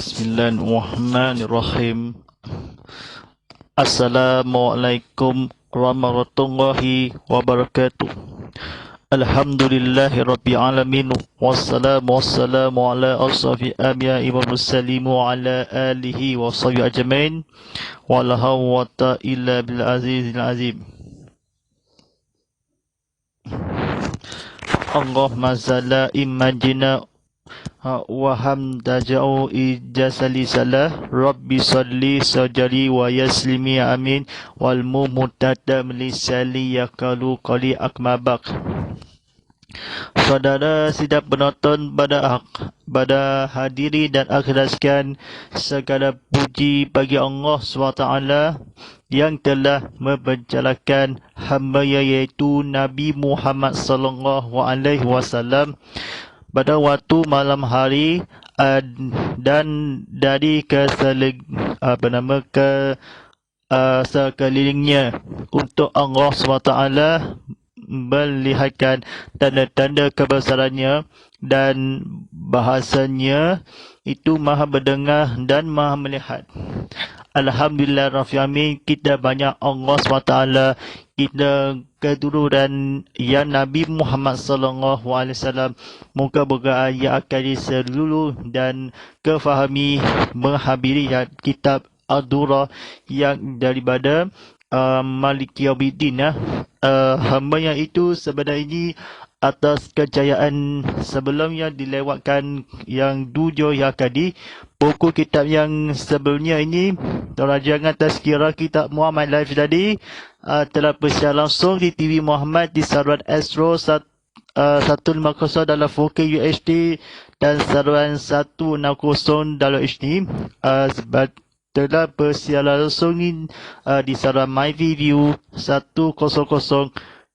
Bismillahirrahmanirrahim. Assalamualaikum warahmatullahi wabarakatuh. Alhamdulillahi rabbil alamin. Wassalamu ala asrafi anbiya'i wal mursalin wa ala alihi wa sahbihi ajmain. Wa la hawla illa bil azizil azim. Allahumma zala imajina wa hamdaja'u ijasali salah Rabbi salli sajari wa yaslimi amin wal mumutadam lisali yakalu qali akmabak. Saudara sidang penonton pada hadiri dan akhiraskan, segala puji bagi Allah SWT yang telah memperjalakan hamba iaitu Nabi Muhammad SAW pada waktu malam hari dan dari sekelilingnya untuk Allah SWT melihatkan tanda-tanda kebesarannya dan bahasanya itu maha mendengar dan maha melihat. Alhamdulillah Rabbil Alamin, kita banyak Allah SWT, kita keturunan yang Nabi Muhammad SAW. Moga-moga ia akan diseluruh dan kefahami menghadiri kitab Ad-Durrah yang daripada Malik Yawmiddin. Hamba yang itu sebenarnya ini atas kejayaan sebelumnya dilewatkan yang 7 yang tadi. Buku kitab yang sebelumnya ini, Rajangan Tazkirah Kitab Muhammad Live tadi, telah bersiar langsung di TV Muhammad di saluran Astro 150 dalam 4K UHD dan saluran 160 dalam HD. Telah bersiar langsung di saluran MyView 100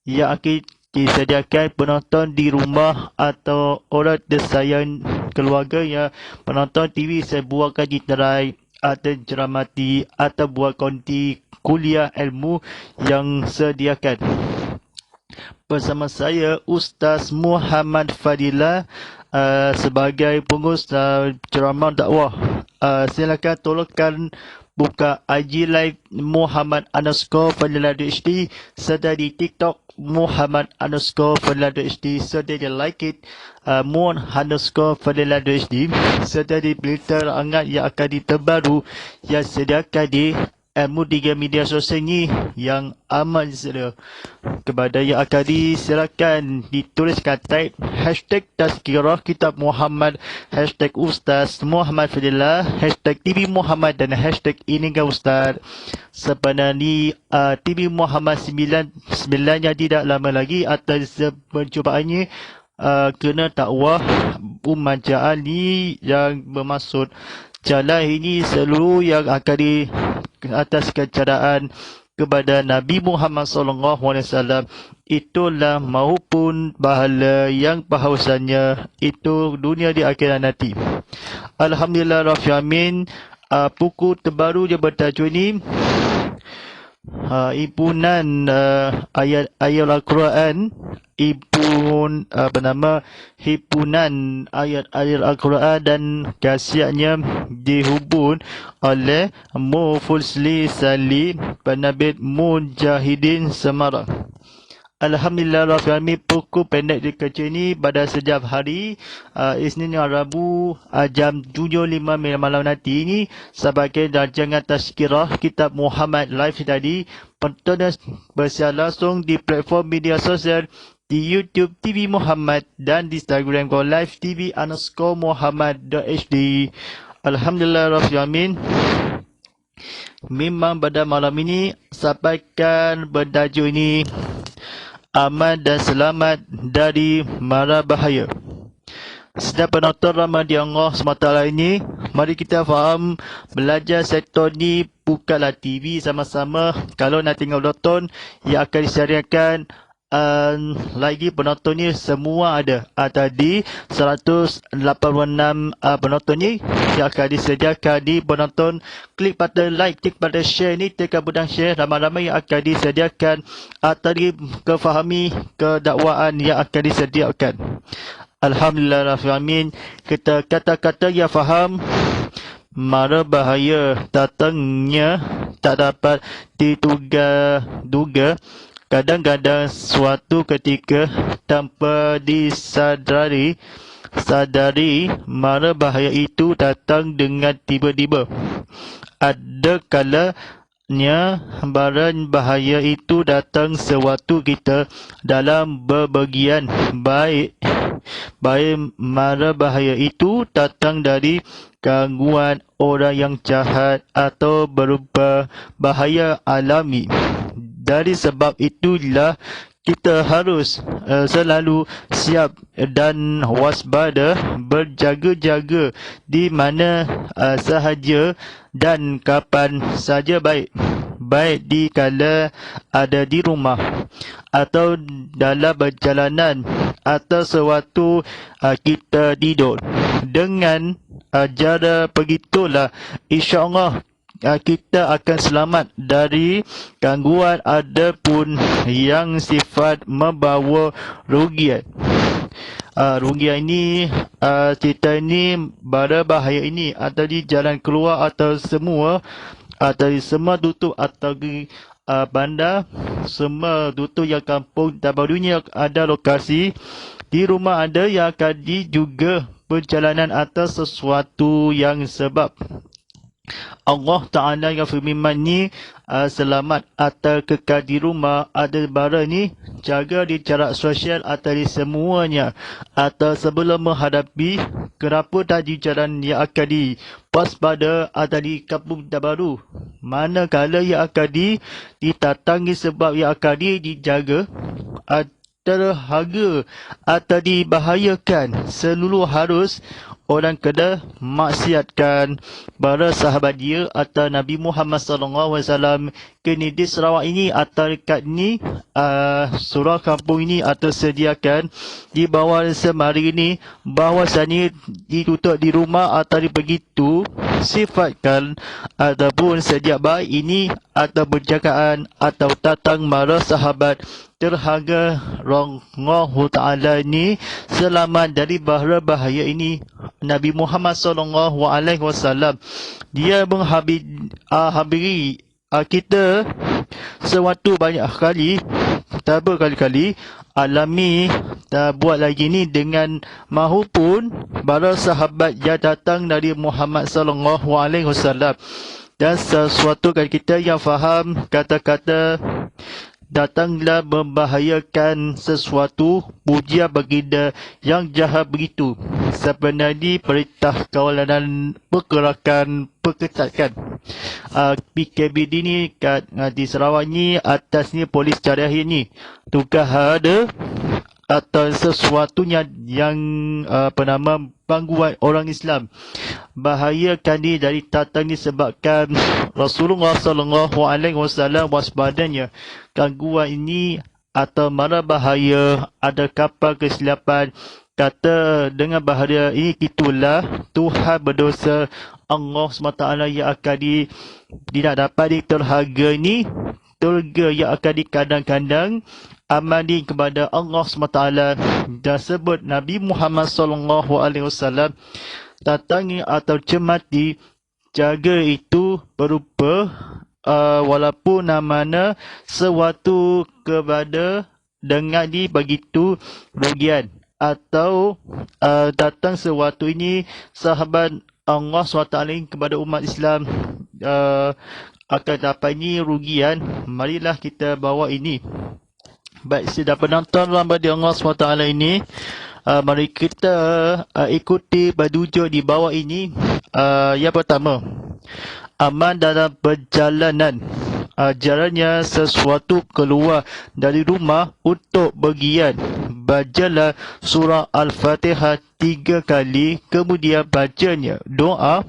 yang akan disediakan penonton di rumah atau orang tersayang keluarga yang penonton TV sebuah kaji terai atau ceramati atau buat konti kuliah ilmu yang sediakan. Bersama saya Ustaz Muhammad Fadilah sebagai pengurus ceramah dakwah. Silakan tolongkan buka IG Live Muhammad_Fadilah.HD serta di TikTok Muhammad_Fadilah.HD serta di like it Muhammad_Fadilah.HD serta di berita hangat yang akan diterbaru yang sediakan di ilmu 3 media sosial ini yang amat sedia. Kepada yang akan disilakan dituliskan type #Tazkirah Kitab Muhammad, #Ustaz Muhammad Fadilah, #TV Muhammad dan #Iniga Ustaz. Sebenarnya TV Muhammad 9 yang tidak lama lagi atas percubaannya kena dakwah umajaan ni yang bermaksud jalan ini seluruh yang akan di atas keadaan kepada Nabi Muhammad SAW, itulah maupun pahala yang bahawasanya itu dunia di akhirat nanti. Alhamdulillah Rabbil Alamin. Buku terbaru dia bertajuk ini himpunan ayat Al-Quran, himpunan ayat-ayat Al-Quran, dan khasiatnya dihubung oleh Mufusli Sali Penerbit Mujahidin Semarang. Alhamdulillah Rabbil Alamin, buku pendek di kecil ini pada setiap hari Isnin dan Rabu jam 7.05 malam nanti ini sebagai Rajangan Tazkirah Kitab Muhammad Live tadi. Penonton bersiar langsung di platform media sosial di YouTube TV Muhammad dan di Instagram Live TV_Muhammad.HD. Alhamdulillah Rabbil Alamin. Memang pada malam ini sampaikan bertajuk ini aman dan selamat dari mara bahaya. Sedang penonton Rahmati Allah SWT ini, mari kita faham belajar sektor ni bukanlah TV sama-sama. Kalau nak tengok nonton yang akan disiarkan lagi penonton ni semua ada. Tadi 186 penonton ni yang akan disediakan di penonton. Klik pada like, klik pada share ni, tekan butang share. Ramai-ramai yang akan disediakan tadi kefahami kedakwaan yang akan disediakan. Alhamdulillah Rabbil Alamin. Kita kata-kata yang faham mara bahaya datangnya tak dapat diduga-duga. Kadang-kadang suatu ketika tanpa sadari mara bahaya itu datang dengan tiba-tiba. Ada kalanya barang bahaya itu datang sewaktu kita dalam berpergian, baik mara bahaya itu datang dari gangguan orang yang jahat atau berupa bahaya alami. Dari sebab itulah kita harus selalu siap dan waspada, berjaga-jaga di mana sahaja dan kapan saja, baik dikala ada di rumah atau dalam perjalanan atau sewaktu kita tidur. Dengan cara begitulah insya-Allah kita akan selamat dari gangguan adapun yang sifat membawa rugian. Rugian ini, cerita ini, bara bahaya ini atau di jalan keluar atau semua tutup atau di bandar, semua tutup yang kampung tabarunya ada lokasi, di rumah ada yang akan juga perjalanan atau sesuatu yang sebab Allah Ta'ala yang firman ni selamat atau kekal di rumah ada bara ni, jaga di jarak sosial atau di semuanya atau sebelum menghadapi kenapa tadi jalan yang akan diwaspada atau di kampung Tabaru, manakala yang akan ditatangi sebab yang akan dijaga terhaga atau dibahayakan, seluruh harus orang kena maksiatkan para sahabat dia atau Nabi Muhammad SAW. Kini di Sarawak ini atau dekat ni surau kampung ini atau sediakan di bawah semari ini bahawasanya ditutup di rumah atau begitu sifatkan ataupun sejak baik ini atau berjagaan atau tatang mara sahabat terhaga Allah Ta'ala ini selamat dari bahaya ini. Nabi Muhammad SAW dia menghabiri kita sewaktu banyak kali, tak berkali-kali alami buat lagi ni dengan mahupun para sahabat yang datang dari Muhammad SAW. Dan sesuatu kan kita yang faham kata-kata datanglah membahayakan sesuatu pujian baginda yang jahat begitu. Sebenarnya perintah kawalan pergerakan perketatkan PKBD ni kat di Sarawak ni atas ni polis syariah ni tugas ada atau sesuatunya yang gangguan orang Islam. Bahayakan ni dari tatang disebabkan Rasulullah SAW waspadanya gangguan ini atau mara bahaya ada kapal kesilapan. Kata dengan bahaya ini itulah Tuhan berdosa Allah SWT yang akan tidak dapat diterhaga ini, terga yang akan dikandang-kandang amali kepada Allah SWT. Dan sebut Nabi Muhammad SAW datangi atau cermati jaga itu berupa walaupun namanya sewaktu kepada dengan begitu rugian atau datang sewaktu ini sahabat Allah SWT kepada umat Islam akan dapat ini rugian. Marilah kita bawa ini. Baik, sedang penonton lamba di Allah SWT ini, mari kita ikuti berdujuk di bawah ini. Yang pertama, aman dalam perjalanan. Jalannya sesuatu keluar dari rumah untuk pergian. Bacalah surah Al-Fatihah 3 kali, kemudian bacanya doa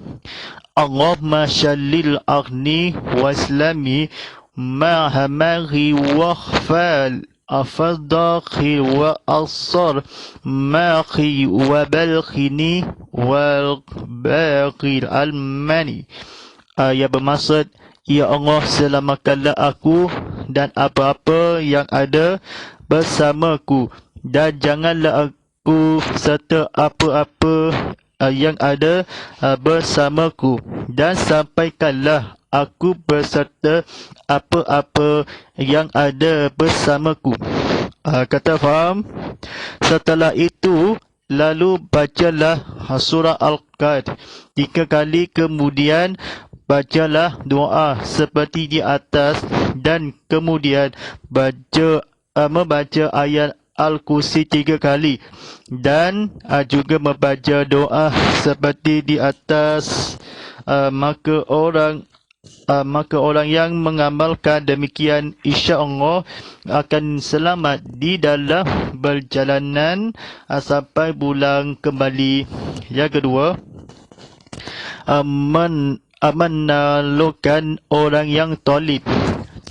Allahumma syallil aghni waslami ma'hamari wakhfal afadakhi wa asar maqi wa balkhini wal baqil almani. Yang bermaksud, ya Allah, selamatkanlah aku dan apa-apa yang ada bersamaku, dan janganlah aku serta apa-apa yang ada bersamaku, dan sampaikanlah aku beserta apa-apa yang ada bersamaku. Kata faham. Setelah itu, lalu bacalah surah Al-Qad 3 kali, kemudian bacalah doa seperti di atas, dan kemudian membaca ayat Al-Kursi 3 kali, dan juga membaca doa seperti di atas. Maka orang yang mengamalkan demikian, insya-Allah akan selamat di dalam perjalanan sampai pulang kembali. Yang kedua, menaklukkan orang yang tolib.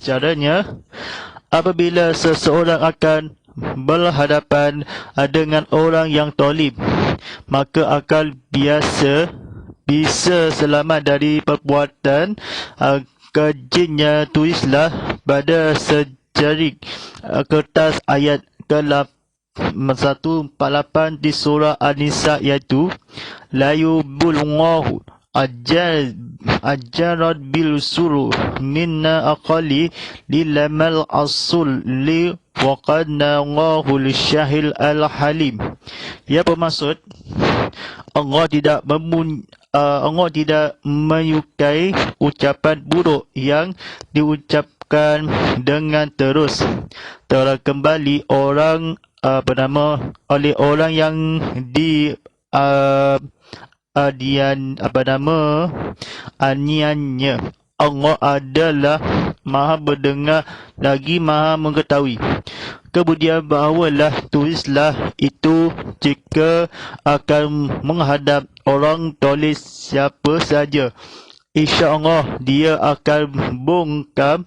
Caranya, apabila seseorang akan berhadapan dengan orang yang tolib, maka akal bisa selamat dari perbuatan kejinya. Tulislah pada sejarik kertas ayat ke-148 di surah An-Nisa, iaitu la yubulungahu ajarat bil suru minna aqali lilamal asul li waqadna Allahul syahil al-halim. Ia bermaksud Allah tidak menyukai ucapan buruk yang diucapkan dengan terus kembali oleh orang yang aniannya. Allah adalah Maha mendengar lagi Maha mengetahui. Kemudian bahawalah tulislah itu jika akan menghadap orang tolis siapa saja, insya-Allah dia akan bungkam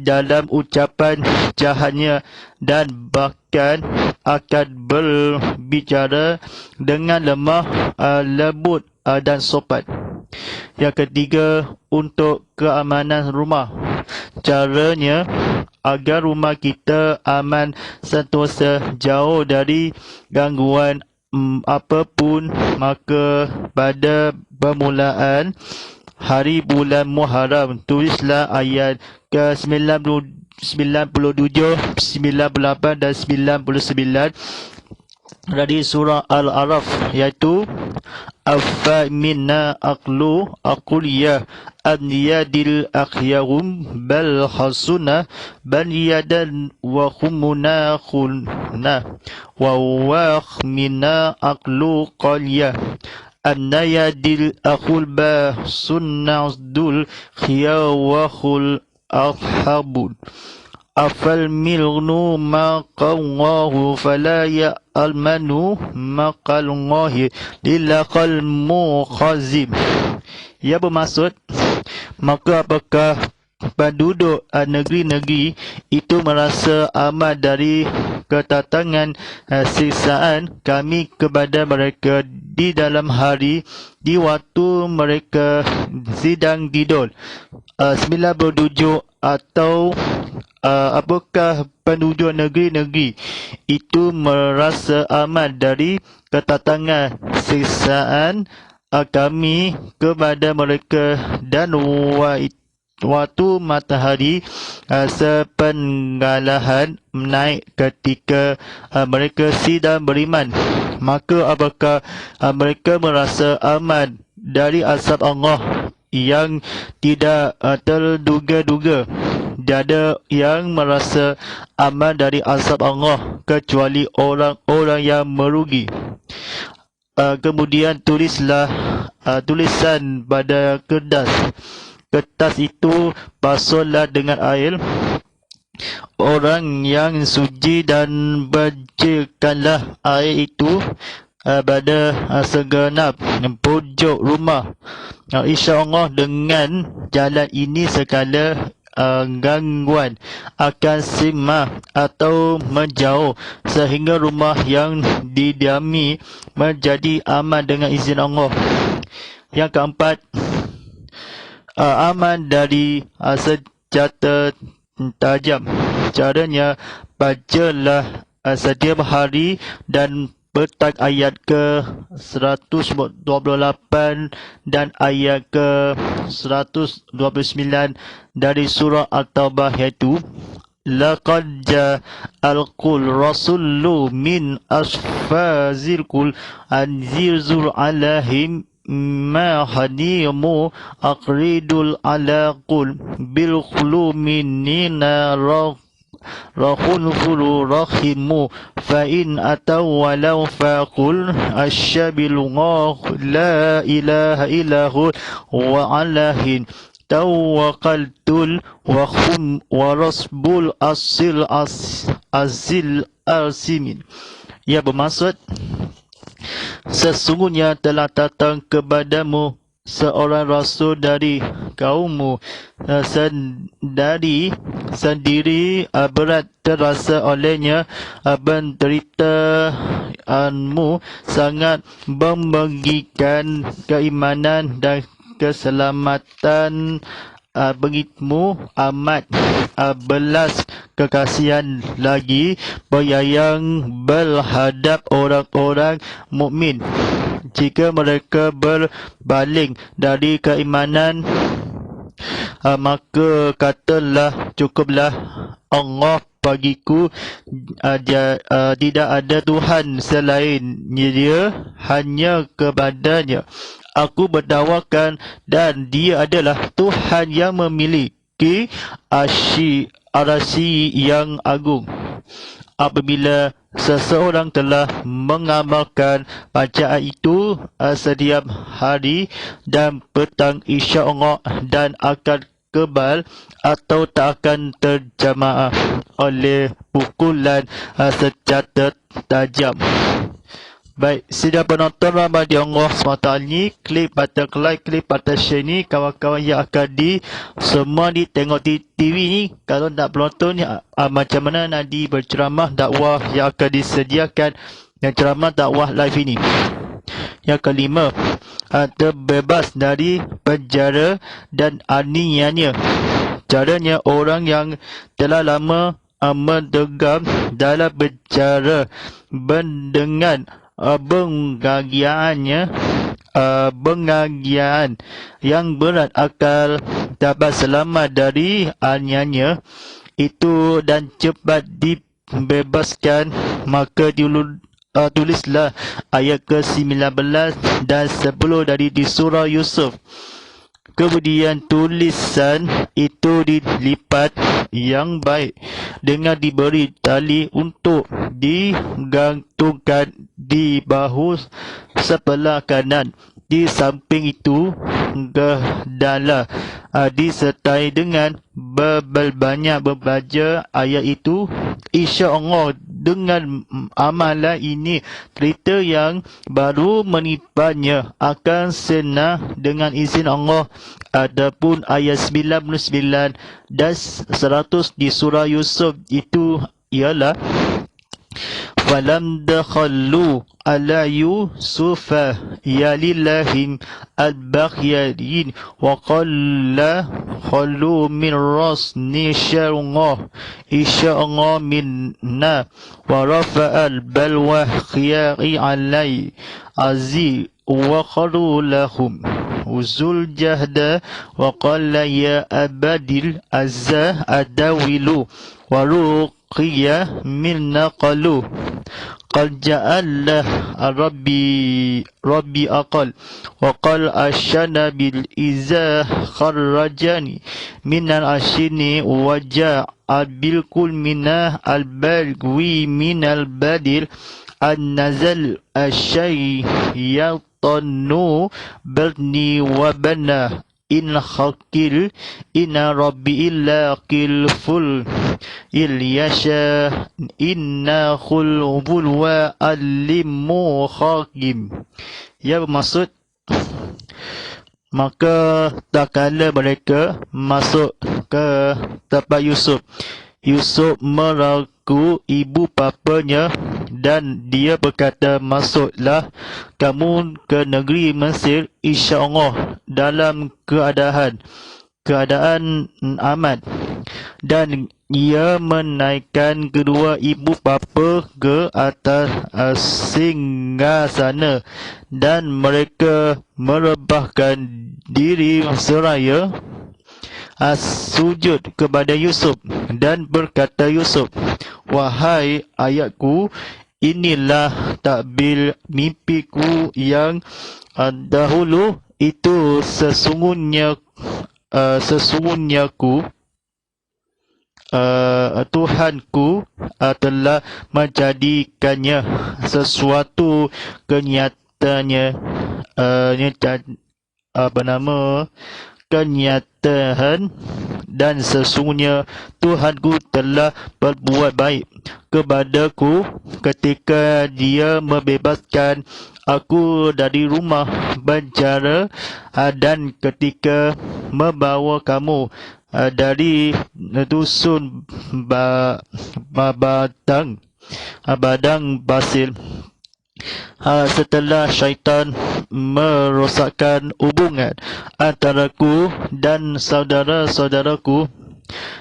dalam ucapan jahatnya, dan bahkan akan berbicara dengan lemah lembut dan sopan. Yang ketiga, untuk keamanan rumah. Caranya, agar rumah kita aman sentosa, jauh dari gangguan apapun, maka pada permulaan hari bulan Muharram, tulislah ayat ke-97, 98 dan 99 dari surah Al-Araf, iaitu afa minna aquliyah an yadil akhyarum bal hasuna bal yadan wa humuna khunna wa minna aqlu qaliyah anna yadil akhul ba sunnasdul khiyawahul arhabun afal milnu maqallahu fala ya'almanu maqalllahi lillaqal mukhazim. Ia bermaksud, maka apakah penduduk negeri-negeri itu merasa aman dari ketatangan siksaan kami kepada mereka di dalam hari di waktu mereka sedang tidur. 97. Atau apakah penduduk negeri-negeri itu merasa aman dari ketatangan siksaan kami kepada mereka dan waktu matahari sepenggalahan naik ketika mereka sedang beriman. Maka apakah mereka merasa aman dari azab Allah yang tidak terduga-duga? Tiada yang merasa aman dari azab Allah kecuali orang-orang yang merugi. Kemudian tulislah tulisan pada kertas itu, basuhlah dengan air orang yang suci dan bacakanlah air itu pada segenap pojok rumah. InsyaAllah dengan jalan ini segala gangguan akan simah atau menjauh, sehingga rumah yang didiami menjadi aman dengan izin Allah. Yang keempat, aman dari senjata tajam. Caranya, bacalah setiap hari dan petang ayat ke 128 dan ayat ke 129 dari surah At-Taubah, iaitu laqad ja'alqul rasulu min asfazilkul anzirzul alahim ma hanimu aqridul alaqul bil khuluminina rahun fulu rahimu fa in ataw walau faqul asyabilu la ilaha illahu wa alahin tawakkaltul wa khum wa rasbul azil arsimin. Ia bermaksud, sesungguhnya telah datang kepadamu seorang rasul dari kaummu sendiri berat terasa olehnya penderitaanmu sangat membagikan keimanan dan keselamatan bengitmu amat belas kekasihan lagi penyayang berhadap orang-orang mukmin jika mereka berpaling dari keimanan, maka katalah, cukuplah Allah bagiku, tidak ada Tuhan selain Dia, hanya kepadanya aku berdakwakan, dan Dia adalah Tuhan yang memiliki arasy yang agung. Apabila seseorang telah mengamalkan bacaan itu setiap hari dan petang, insya-Allah, dan akan kebal atau tak akan terjamaah oleh pukulan senjata tajam. Baik, sidang penonton rahmati Allah SWT ni, klik button like, klik button share ni, kawan-kawan yang akan semua tengok di TV ni. Kalau nak penonton macam mana Nadi berceramah dakwah yang akan disediakan, yang ceramah dakwah live ini. Yang kelima, terbebas dari penjara dan aniaya. Caranya, orang yang telah lama mendegam dalam penjara dengan pengagian yang berat akan dapat selamat dari aniaya itu dan cepat dibebaskan, maka tulislah ayat ke-19 dan 10 dari di surah Yusuf. Kemudian tulisan itu dilipat yang baik dengan diberi tali untuk digantungkan di bahu sebelah kanan. Di samping itu hendaklah disertai dengan banyak membaca ayat itu. Insya-Allah, dengan amalan ini, cerita yang baru menipanya akan senang dengan izin Allah. Adapun ayat 99 dan 100 di surah Yusuf itu ialah falam dakhallu ala yusufa ya lillahim al-baghyarin wa qalla khallu min rasni insya'Allah minna wa rafa'al balwa khiyari alai aziz wa khalu lahum uzul jahda wa qalla ya abadil azza adawilu wa ruqiyya minna qalu qad ja'allah rabbi aqal wa qal ashana bil iza kharrajani minal ashini wa ja'a bil kul minah al balwi minal badil an nazal ashay yatanu barni wa bana in khakil inna rabbi illa kilful ilyasha inna khulubul wa alimu khakim. Ia bermaksud, maka tak kala mereka masuk ke tempat Yusuf, Yusuf meragu ibu bapanya dan dia berkata, masuklah kamu ke negeri Mesir, insya-Allah dalam keadaan aman. Dan ia menaikkan kedua ibu bapa ke atas singgasana dan mereka merebahkan diri seraya sujud kepada Yusuf dan berkata Yusuf, "Wahai ayahku, inilah takbir mimpiku yang dahulu itu sesungguhnya Tuhanku telah menjadikannya sesuatu kenyataan dan sesungguhnya Tuhanku telah berbuat baik kepadaku ketika dia membebaskan aku dari rumah penjara dan ketika membawa kamu dari dusun Badang Basil setelah syaitan merosakkan hubungan antaraku dan saudara-saudaraku.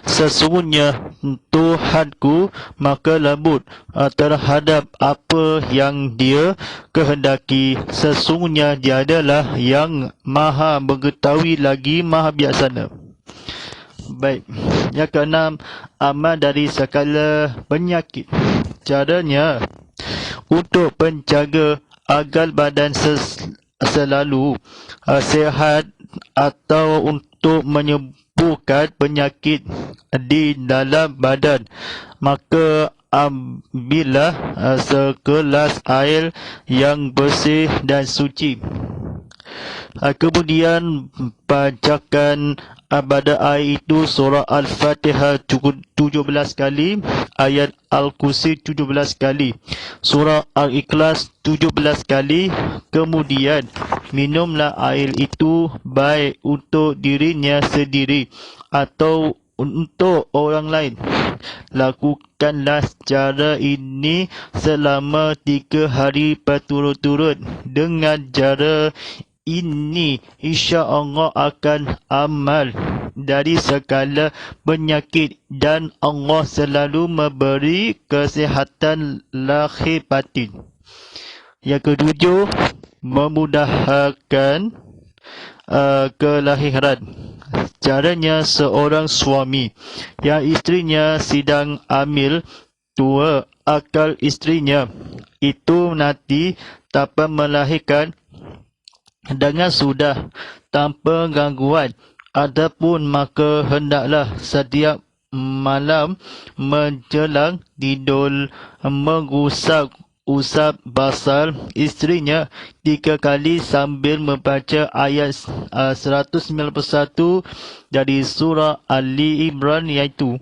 Sesungguhnya Tuhanku maka lembut terhadap apa yang dia kehendaki. Sesungguhnya dia adalah yang maha mengetahui lagi maha bijaksana." Baik, yang keenam, aman dari segala penyakit. Caranya untuk menjaga agar badan selalu sihat atau untuk menyembuhkan penyakit di dalam badan, maka ambillah segelas air yang bersih dan suci. Kemudian bacakan pada air itu surah Al-Fatihah 17 kali, ayat Al-Kursi 17 kali, surah Al-Ikhlas 17 kali. Kemudian minumlah air itu baik untuk dirinya sendiri atau untuk orang lain. Lakukanlah cara ini selama 3 hari berturut-turut. Dengan cara ini insya-Allah akan aman dari segala penyakit dan Allah selalu memberi kesihatan lahir batin. Yang ketujuh, memudahkan kelahiran. Caranya, seorang suami yang isterinya sedang hamil tua akal isterinya itu nanti tanpa melahirkan dengan sudah tanpa gangguan, adapun maka hendaklah setiap malam menjelang tidur usap basal isterinya 3 kali sambil membaca ayat 191 dari surah Ali Imran, iaitu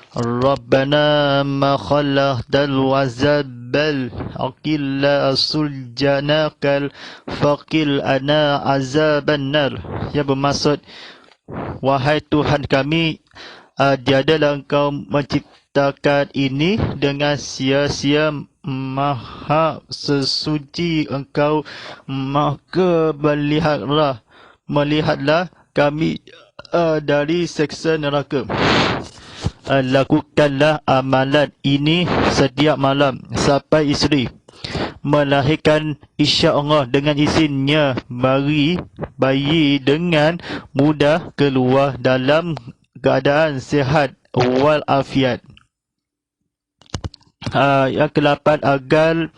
Rabbana ma khalaqtal wazabal aqilla suljanakal faqil ana azaban nar, yang bermaksud, wahai Tuhan kami, tiadalah engkau menciptakan ini dengan sia-sia, maha sesuci engkau, maka melihatlah kami dari seksa neraka. Lakukanlah amalan ini setiap malam sampai isteri melahirkan, insya-Allah dengan izinnya bayi dengan mudah keluar dalam keadaan sihat walafiat. Yang ke-8, agar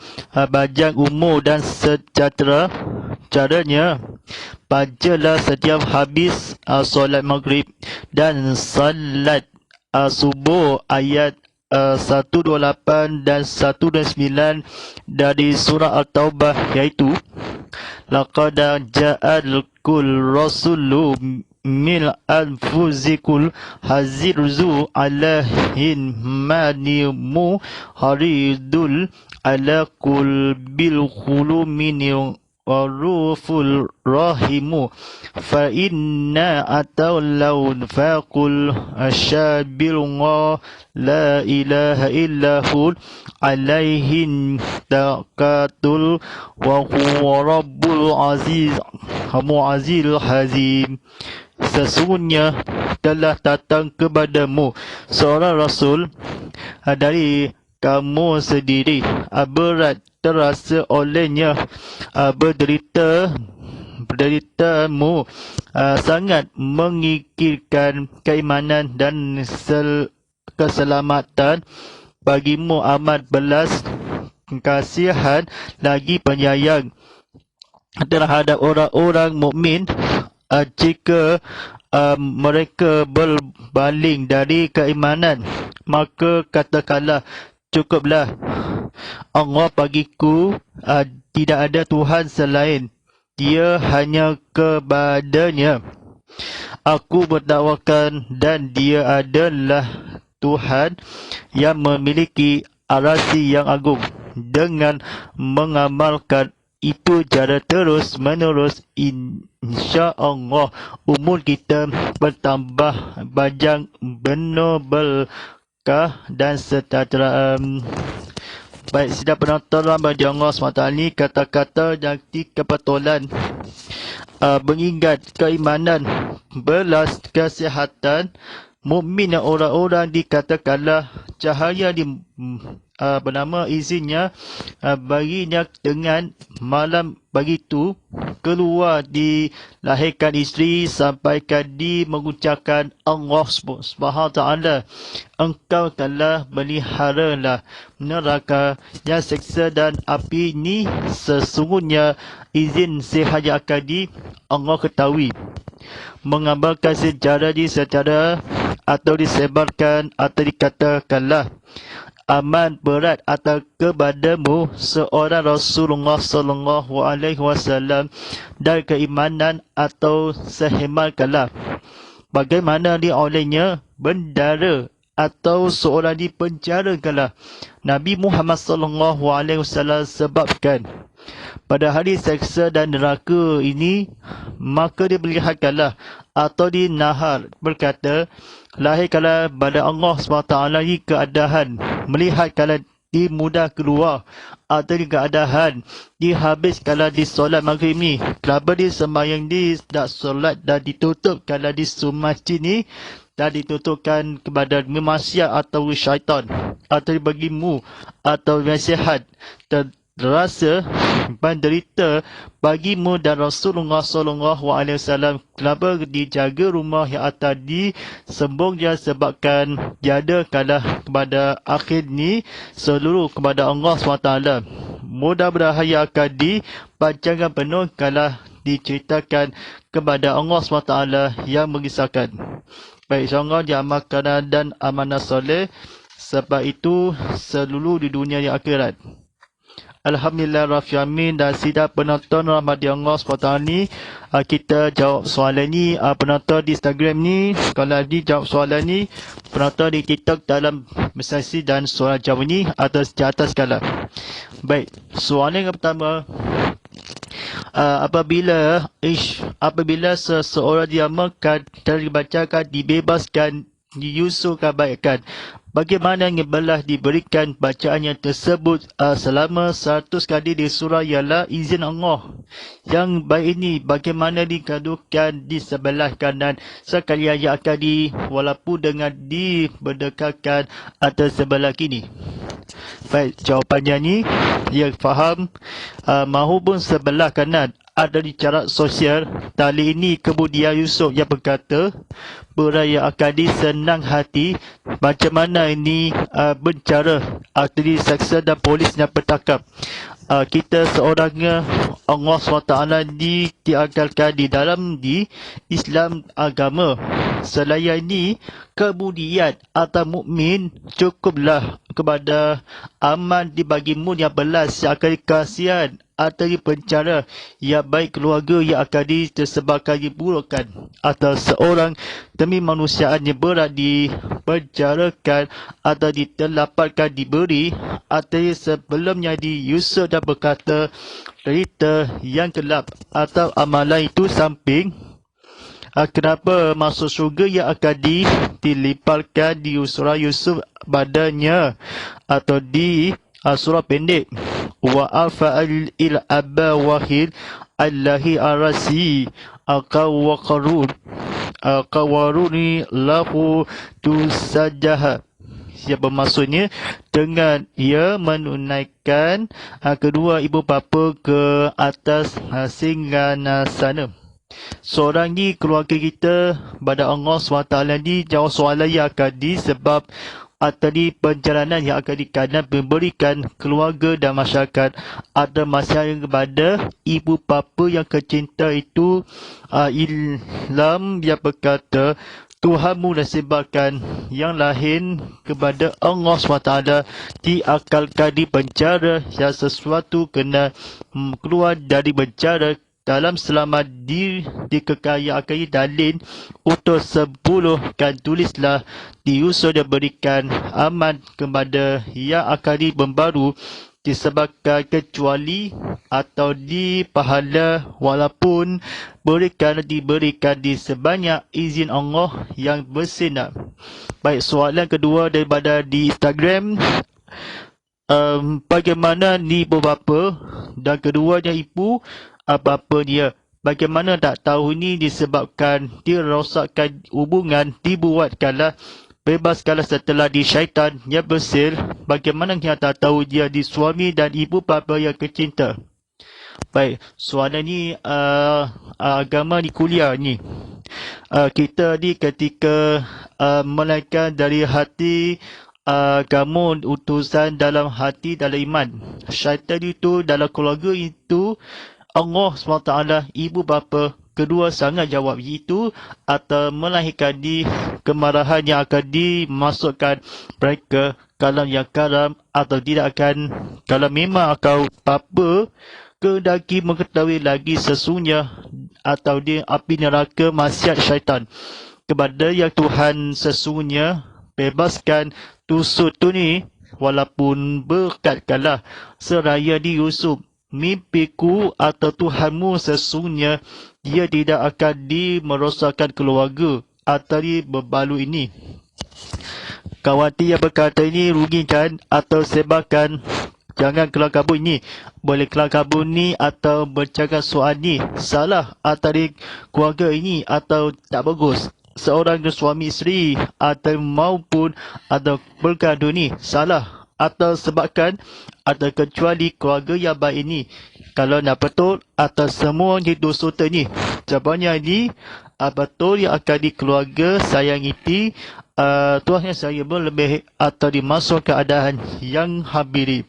panjang umur dan sejahtera. Caranya, bacalah setiap habis solat maghrib dan salat subuh ayat 128 dan 129 dari surah At-Taubah, iaitu laqad ja'alkul rasulun min anfusikum azizun alaihi manimu haridul ala kulbil khulumin waruful rahimu fa inna atawlaun faqul asyabilullah la ilaha illahul alaihin taqatul wa huwa rabbul aziz mu'azil hazim. Sesungguhnya telah datang kepadamu seorang Rasul dari kamu sendiri, berat terasa olehnya berderitamu, sangat mengikirkan keimanan dan keselamatan bagimu, amat belas kasihan lagi penyayang terhadap orang-orang mukmin jika mereka berpaling dari keimanan, maka katakanlah, cukuplah Allah bagiku, tidak ada Tuhan selain Dia, hanya kepadanya aku berdakwakan, dan Dia adalah Tuhan yang memiliki arasy yang agung. Dengan mengamalkan itu cara terus menerus, insya-Allah umur kita bertambah panjang, penuh berkah dan sejahtera. Baik, sidang penonton bagi Allah SWT ni, kata-kata dan kebetulan mengingat keimanan, belas kesihatan mukmin dan orang-orang dikatakanlah cahaya di bernama izinnya baginya dengan malam begitu keluar dilahirkan isteri, sampaikan di mengucapkan Allah Subhanahu Taala, engkau telah meliharalah neraka yang seksa dan api ini, sesungguhnya izin sehaja akadi Allah ketahui. Mengambilkan sejarah atau disebarkan atau dikatakanlah aman berat atas kepadamu seorang Rasulullah sallallahu alaihi wasallam dan keimanan atau sehematkanlah bagaimana dia olehnya bendara atau seorang dipenjarakanlah Nabi Muhammad sallallahu alaihi wasallam sebabkan pada hari seksa dan neraka ini, maka diperlihatkanlah atau dinahar berkata, lahirkanlah pada Allah SWT di keadaan melihatkanlah di mudah keluar, atau di keadaan dihabiskanlah di solat maghrib ni, kelapa di sembahyang di tak solat dan ditutupkanlah di masjid ni, dan ditutupkan kepada maksiat atau syaitan, atau bagimu atau nasihat terasa menderita bagimu dan Rasulullah sallallahu alaihi wasallam, kenapa dijaga rumah yang atas disembung dia sebabkan jadakanlah kepada akhir ni seluruh kepada Allah SWT. Mudah-mudahan akan dipanjangkan penuh kalau diceritakan kepada Allah SWT yang mengisahkan. Baik, insyaAllah diamalkan dan amanah soleh, sebab itu seluruh di dunia yang akhirat. Alhamdulillah Rabbil Alamin. Dan sidang penonton rahmati Allah SWT ni, kita jawab soalan ni, penonton di Instagram ni kalau dijawab soalan ni, penonton di TikTok dalam mesej dan soalan jawab ni atas di atas skala. Baik, soalan yang pertama, apabila seseorang diamalkan dan dibacakan, dibebaskan, diusulkan baikkan, bagaimana yang belah diberikan bacaan yang tersebut selama 100 kali di surah ialah izin Allah. Yang baik ini bagaimana dikadukan di sebelah kanan sekalian yang akan walaupun dengan diberdekatkan atas sebelah kiri. Baik, jawapannya ni yang faham mahupun sebelah kanan ada di cara sosial. Tali ini kemudian Yusuf yang berkata, beraya akadi senang hati macam mana ini bercara atau disaksa dan polis yang bertakap. Kita seorangnya Allah SWT ditiagalkan di dalam di Islam agama selain ini, kemudian atau mukmin cukuplah kepada aman dibagimu yang belas yang akan dikasihan atau dipenjara, yang baik keluarga yang akan tersebarkan diburukan, atau seorang demi manusiaan yang berat dipenjarakan atau ditelapatkan diberi, atau sebelumnya di Yusuf dan berkata cerita yang gelap atau amalan itu samping. Kenapa masuk syurga yang akan dilipatkan di surah Yusuf badannya atau di surah pendek. Wa afa'al il abba wahid allahi arasi qawaruni lahu tusajaha. Yang bermaksudnya dengan ia menunaikan kedua ibu bapa ke atas singgasana. Seorang ni keluarga kita pada Allah SWT ni jawab soalan yang akan disebab tadi perjalanan yang akan dikanan memberikan keluarga dan masyarakat ada masyarakat kepada ibu bapa yang kecinta itu Ilham yang berkata Tuhanmu nasibkan yang lain kepada Allah SWT diakalkan di penjara yang sesuatu kena keluar dari penjara dalam selamat dikekayaan dalil untuk 10 kan tulislah diusul dan berikan aman kepada yang akan membaru disebabkan kecuali atau di pahala walaupun diberikan di sebanyak izin Allah yang bersinar. Baik, soalan kedua daripada di Instagram. Bagaimana ni ibu bapa dan keduanya ibu bapa dia. Bagaimana tak tahu ni disebabkan dirosakkan hubungan, dibuatkanlah bebaskanlah setelah di syaitan yang bersil. Bagaimana kita tak tahu dia di suami dan ibu bapa yang kecinta. Baik, soalan ni agama di kuliah ni. Kita ni ketika melainkan dari hati agama utusan dalam hati dalam iman. Syaitan itu dalam keluarga itu Allah SWT, ibu bapa kedua sangat jawab itu atau melahirkan di kemarahan yang akan dimasukkan mereka kalau yang karam atau tidak akan kalau memang kau bapa kehendaki mengetahui lagi sesungguhnya atau di api neraka maksiat syaitan kepada yang Tuhan sesungguhnya bebaskan tusuk tu ni walaupun berkatkanlah seraya di Yusuf mimpiku atau Tuhanmu sesungguhnya dia tidak akan merosakkan keluarga atau berbalu ini. Kawati yang berkata ini rugikan atau sebabkan jangan keluar kabut ini. Boleh keluar kabut ni atau bercakap soal ni salah atau di keluarga ini atau tak bagus. Seorang suami isteri atau maupun atau bergaduh ni salah atau sebabkan atau kecuali keluarga yang baik ini. Kalau nak betul atau semua hidup sota ni. Jawabannya ni betul yang akan di keluarga sayang itu Tuhan yang saya berlebih atau dimasuk keadaan yang habiri.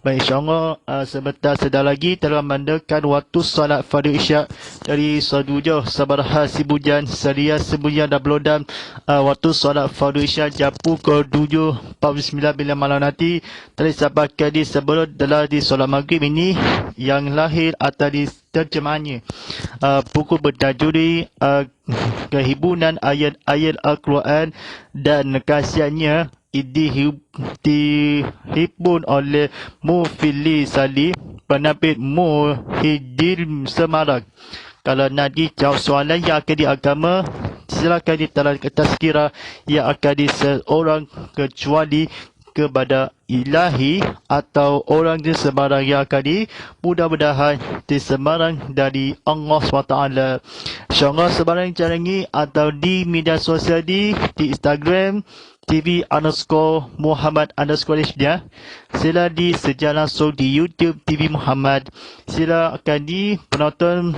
Baik, insyaAllah sebentar sedar lagi telah mandakan waktu salat fardu isyak dari Sadujoh Sabarha Sibujan Seria Sibujan dan Belodam. Waktu salat fardu isyak jam pukul 7.49 bila malam nanti tersampaikan di sebelum adalah di solat maghrib ini yang lahir atau di terjemahannya pukul bertajuri kehibunan ayat-ayat Al-Quran dan kasihannya dihibun oleh Mufili Salih penerbit Muhyiddin Semarang. Kalau nak dijawab soalan yang akan di agama, silakan ditarik ke tazkirah yang akan di seorang kecuali kepada ilahi atau orang di Semarang yang akan di mudah-mudahan di Semarang dari Allah SWT. InsyaAllah sebarang cara ini atau di media sosial di Instagram TV_Muhammad_Hijniah. Sila disejar langsung di YouTube TV Muhammad. Sila akan penonton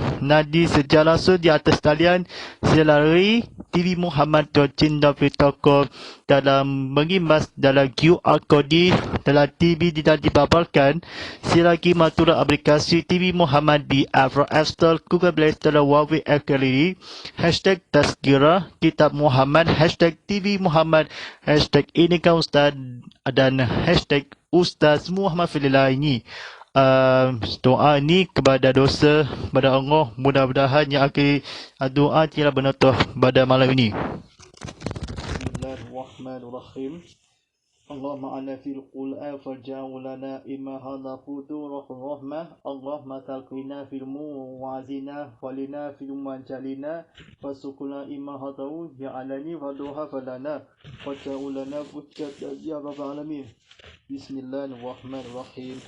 disejar langsung di atas talian. Sila lari tvmuhammad.com dalam mengimbas dalam QR code dalam TV tidak dibabalkan. Sila lagi matura aplikasi TV Muhammad di App Store, Google Play Store, Huawei App Gallery. Hashtag Tazkirah Kitab Muhammad, hashtag TV Muhammad, hashtag Inikah Ustaz, dan hashtag Ustaz Muhammad Filillah ini. Doa ni kepada dosa pada Allah, mudah-mudahan yang akhir doa tidak bernotoh pada malam ini. Bismillahirrahmanirrahim. Allahumma ana fil Qur'an faj'al lana imahana fudur rahmah. Allahumma talqina fil muwazina walina fil manjalina fasukuna imahatahu ya alani wa duha falana faj'al lana bujjat ya rabbal alamin. Bismillahirrahmanirrahim.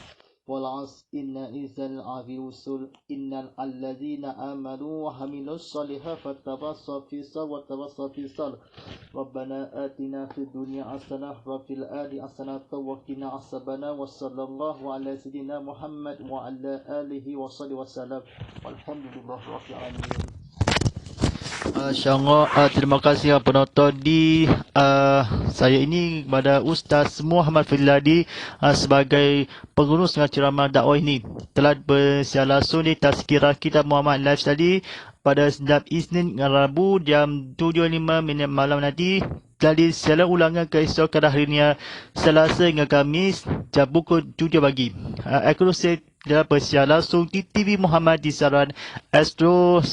والعصر إن إنسان العافي وصول إن الذين آمنوا وعملوا الصالحات فتواصوا في الصبر وتواصوا في الصبر ربنا آتنا في الدنيا حسنة وفي الآخرة حسنة وقنا عذاب النار وصلى الله على سيدنا محمد وعلى آله وصحبه وسلم والحمد لله رب العالمين. InsyaAllah terima kasih penonton di saya ini kepada Ustaz Muhammad Filillah sebagai pengurus dengan ceramah dakwah ini telah bersiar langsung di Tazkirah Kitab Muhammad live tadi pada setiap Isnin dan Rabu jam 7.05 malam nanti. Jadi siaran ulangan keesokan harinya Selasa hingga Khamis jam pukul 7 pagi. Eksklusif dalam bersiar langsung di TV Muhammad di saluran Astro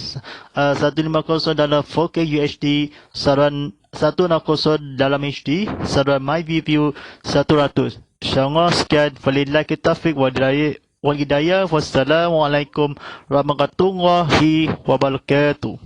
150 dalam 4K UHD, saluran 160 dalam HD, saluran MyView 100. InsyaAllah sekian. Walillahi taufiq wal hidayah. Wassalamualaikum warahmatullahi wabarakatuh.